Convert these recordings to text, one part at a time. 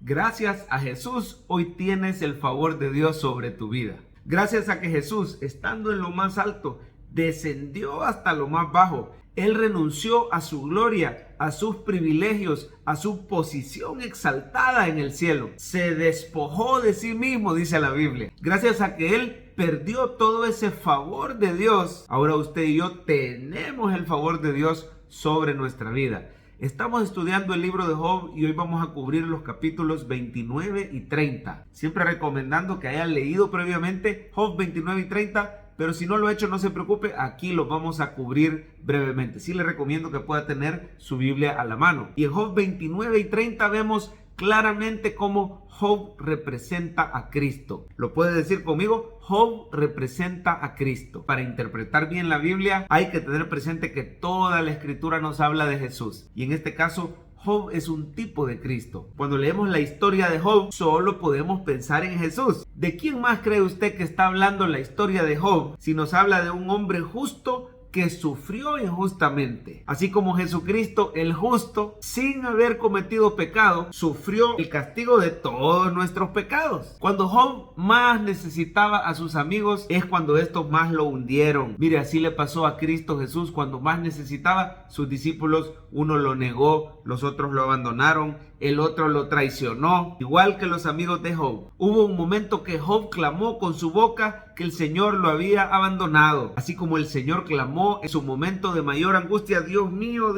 Gracias a Jesús, hoy tienes el favor de Dios sobre tu vida. Gracias a que Jesús, estando en lo más alto, descendió hasta lo más bajo. Él renunció a su gloria, a sus privilegios, a su posición exaltada en el cielo. Se despojó de sí mismo, dice la Biblia. Gracias a que Él perdió todo ese favor de Dios, ahora usted y yo tenemos el favor de Dios sobre nuestra vida. Estamos estudiando el libro de Job y hoy vamos a cubrir los capítulos 29 y 30. Siempre recomendando que hayan leído previamente Job 29 y 30. Pero si no lo he hecho, no se preocupe, aquí los vamos a cubrir brevemente. Sí le recomiendo que pueda tener su Biblia a la mano. Y en Job 29 y 30 vemos claramente cómo Job representa a Cristo. ¿Lo puede decir conmigo? Job representa a Cristo. Para interpretar bien la Biblia hay que tener presente que toda la Escritura nos habla de Jesús. Y en este caso, Job es un tipo de Cristo. Cuando leemos la historia de Job, solo podemos pensar en Jesús. ¿De quién más cree usted que está hablando la historia de Job si nos habla de un hombre justo que sufrió injustamente? Así como Jesucristo, el justo, sin haber cometido pecado, sufrió el castigo de todos nuestros pecados. Cuando Job más necesitaba a sus amigos, es cuando estos más lo hundieron. Mire, así le pasó a Cristo Jesús. Cuando más necesitaba, sus discípulos, uno lo negó, los otros lo abandonaron, el otro lo traicionó, igual que los amigos de Job. Hubo un momento que Job clamó con su boca que el Señor lo había abandonado, así como el Señor clamó en su momento de mayor angustia: Dios mío,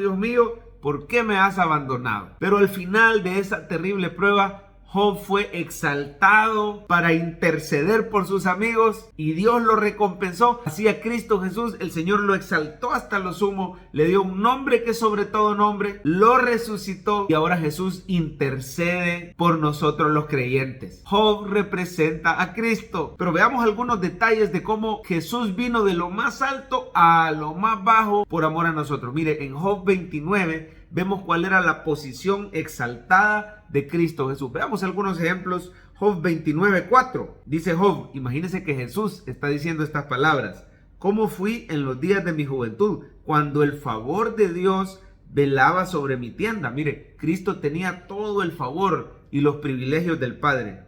¿por qué me has abandonado? Pero al final de esa terrible prueba, Job fue exaltado para interceder por sus amigos y Dios lo recompensó. Así a Cristo Jesús, el Señor lo exaltó hasta lo sumo, le dio un nombre que sobre todo nombre, lo resucitó y ahora Jesús intercede por nosotros los creyentes. Job representa a Cristo. Pero veamos algunos detalles de cómo Jesús vino de lo más alto a lo más bajo por amor a nosotros. Mire, en Job 29 vemos cuál era la posición exaltada de Cristo Jesús. Veamos algunos ejemplos. Job 29:4. Dice Job, imagínense que Jesús está diciendo estas palabras: ¿cómo fui en los días de mi juventud, cuando el favor de Dios velaba sobre mi tienda? Mire, Cristo tenía todo el favor y los privilegios del Padre.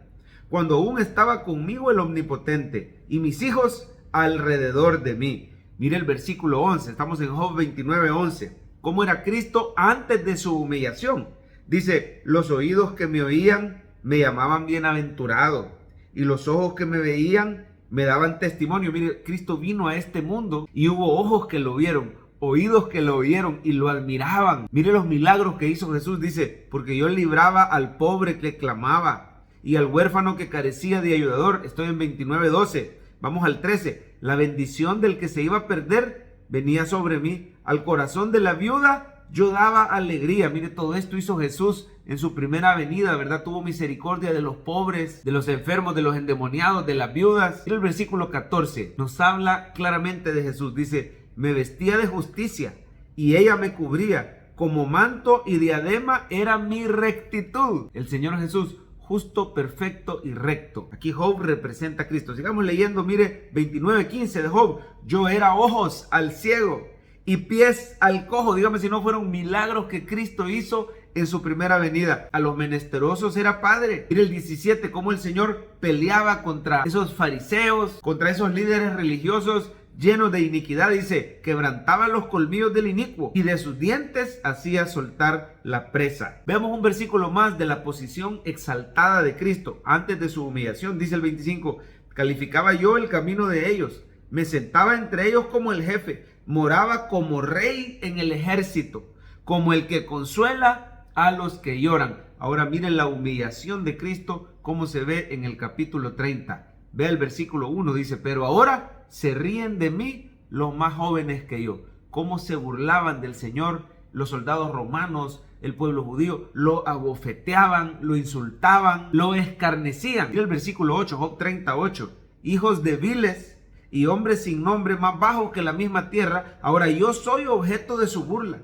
Cuando aún estaba conmigo el Omnipotente y mis hijos alrededor de mí. Mire el versículo 11. Estamos en Job 29:11. ¿Cómo era Cristo antes de su humillación? Dice: los oídos que me oían me llamaban bienaventurado, y los ojos que me veían me daban testimonio. Mire, Cristo vino a este mundo y hubo ojos que lo vieron, oídos que lo oyeron y lo admiraban. Mire los milagros que hizo Jesús. Dice: porque yo libraba al pobre que clamaba y al huérfano que carecía de ayudador. Estoy en 29:12. Vamos al 13. La bendición del que se iba a perder venía sobre mí. Al corazón de la viuda yo daba alegría. Mire, todo esto hizo Jesús en su primera venida, ¿verdad? Tuvo misericordia de los pobres, de los enfermos, de los endemoniados, de las viudas. Mire el versículo 14. Nos habla claramente de Jesús. Dice: me vestía de justicia y ella me cubría. Como manto y diadema era mi rectitud. El Señor Jesús, justo, perfecto y recto. Aquí Job representa a Cristo. Sigamos leyendo. Mire, 29:15 de Job. Yo era ojos al ciego y pies al cojo. Dígame si no fueron milagros que Cristo hizo en su primera venida. A los menesterosos era padre. Mire el 17, cómo el Señor peleaba contra esos fariseos, contra esos líderes religiosos llenos de iniquidad. Dice: quebrantaba los colmillos del inicuo y de sus dientes hacía soltar la presa. Veamos un versículo más de la posición exaltada de Cristo antes de su humillación. Dice el 25: calificaba yo el camino de ellos, me sentaba entre ellos como el jefe, moraba como rey en el ejército, como el que consuela a los que lloran. Ahora miren la humillación de Cristo, cómo se ve en el capítulo 30. Vea el versículo 1, dice: pero ahora se ríen de mí los más jóvenes que yo. Cómo se burlaban del Señor los soldados romanos, el pueblo judío, lo abofeteaban, lo insultaban, lo escarnecían. Mira el versículo 8, Job 38. Hijos de viles y hombres sin nombre, más bajos que la misma tierra, ahora yo soy objeto de su burla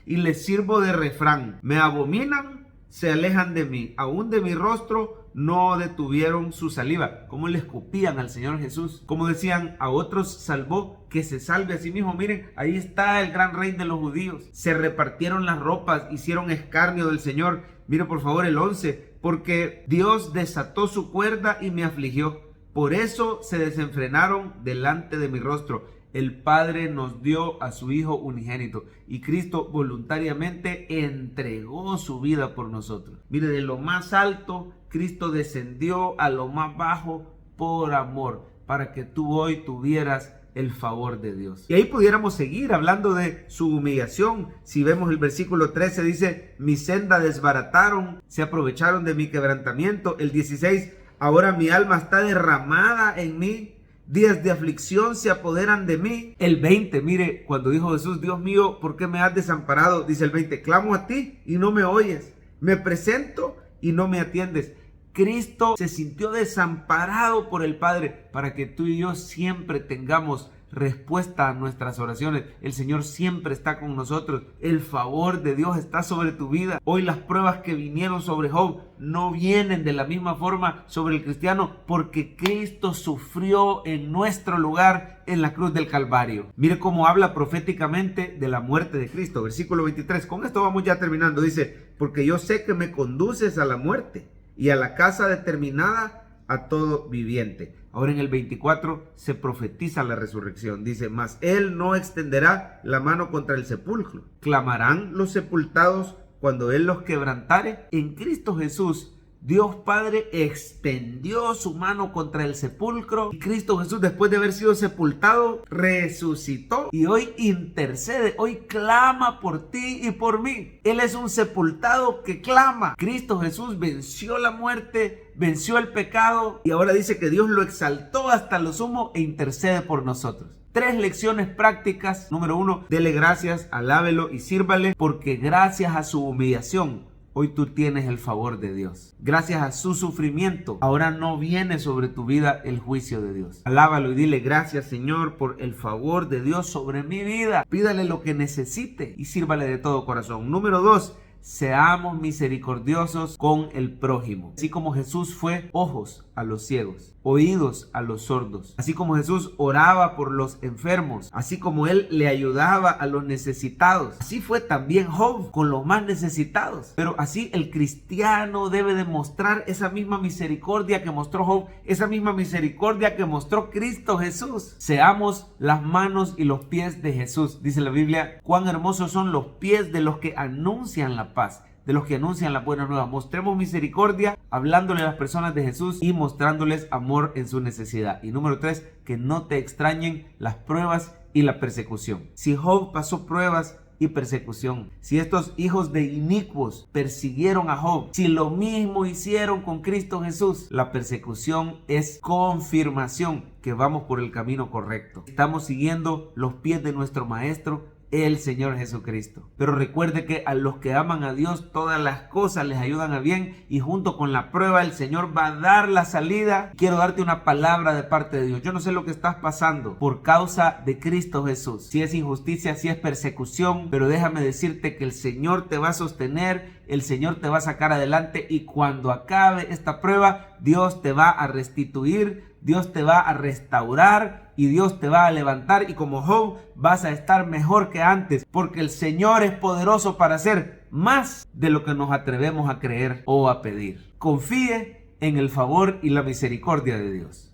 y les sirvo de refrán. Me abominan, se alejan de mí, aún de mi rostro no detuvieron su saliva. Cómo le escupían al Señor Jesús, cómo decían: a otros salvó, que se salve a sí mismo. Miren, ahí está el gran rey de los judíos. Se repartieron las ropas, hicieron escarnio del Señor. Mire por favor el 11, porque Dios desató su cuerda y me afligió. Por eso se desenfrenaron delante de mi rostro. El Padre nos dio a su Hijo unigénito y Cristo voluntariamente entregó su vida por nosotros. Mire, de lo más alto, Cristo descendió a lo más bajo por amor, para que tú hoy tuvieras el favor de Dios. Y ahí pudiéramos seguir hablando de su humillación. Si vemos el versículo 13, dice: mi senda desbarataron, se aprovecharon de mi quebrantamiento. El 16, ahora mi alma está derramada en mí, días de aflicción se apoderan de mí. El 20, mire, cuando dijo Jesús: Dios mío, ¿por qué me has desamparado? Dice el 20, clamo a ti y no me oyes, me presento y no me atiendes. Cristo se sintió desamparado por el Padre para que tú y yo siempre tengamos respuesta a nuestras oraciones. El Señor siempre está con nosotros. El favor de Dios está sobre tu vida. Hoy las pruebas que vinieron sobre Job no vienen de la misma forma sobre el cristiano, porque Cristo sufrió en nuestro lugar en la cruz del Calvario. Mire cómo habla proféticamente de la muerte de Cristo. Versículo 23. Con esto vamos ya terminando. Dice: porque yo sé que me conduces a la muerte y a la casa determinada a todo viviente. Ahora en el 24 se profetiza la resurrección. Dice: mas él no extenderá la mano contra el sepulcro. Clamarán los sepultados cuando él los quebrantare. En Cristo Jesús, Dios Padre extendió su mano contra el sepulcro. Y Cristo Jesús, después de haber sido sepultado, resucitó y hoy intercede, hoy clama por ti y por mí. Él es un sepultado que clama. Cristo Jesús venció la muerte, venció el pecado y ahora dice que Dios lo exaltó hasta lo sumo e intercede por nosotros. 3 lecciones prácticas. Número 1, dele gracias, alábelo y sírvale, porque gracias a su humillación hoy tú tienes el favor de Dios. Gracias a su sufrimiento, ahora no viene sobre tu vida el juicio de Dios. Alábalo y dile: gracias, Señor, por el favor de Dios sobre mi vida. Pídale lo que necesite y sírvale de todo corazón. Número 2, seamos misericordiosos con el prójimo. Así como Jesús fue ojos a los ciegos, oídos a los sordos, así como Jesús oraba por los enfermos, así como él le ayudaba a los necesitados, así fue también Job con los más necesitados. Pero así el cristiano debe demostrar esa misma misericordia que mostró Job, esa misma misericordia que mostró Cristo Jesús. Seamos las manos y los pies de Jesús. Dice la Biblia: cuán hermosos son los pies de los que anuncian la paz, de los que anuncian la buena nueva. Mostremos misericordia hablándole a las personas de Jesús y mostrándoles amor en su necesidad. Y número 3, que no te extrañen las pruebas y la persecución. Si Job pasó pruebas y persecución, si estos hijos de inicuos persiguieron a Job, si lo mismo hicieron con Cristo Jesús, la persecución es confirmación que vamos por el camino correcto. Estamos siguiendo los pies de nuestro Maestro, el Señor Jesucristo. Pero recuerde que a los que aman a Dios, todas las cosas les ayudan a bien, y junto con la prueba el Señor va a dar la salida. Quiero darte una palabra de parte de Dios. Yo no sé lo que estás pasando por causa de Cristo Jesús, si es injusticia, si es persecución, pero déjame decirte que el Señor te va a sostener, el Señor te va a sacar adelante, y cuando acabe esta prueba, Dios te va a restituir, Dios te va a restaurar y Dios te va a levantar, y como Job vas a estar mejor que antes, porque el Señor es poderoso para hacer más de lo que nos atrevemos a creer o a pedir. Confíe en el favor y la misericordia de Dios.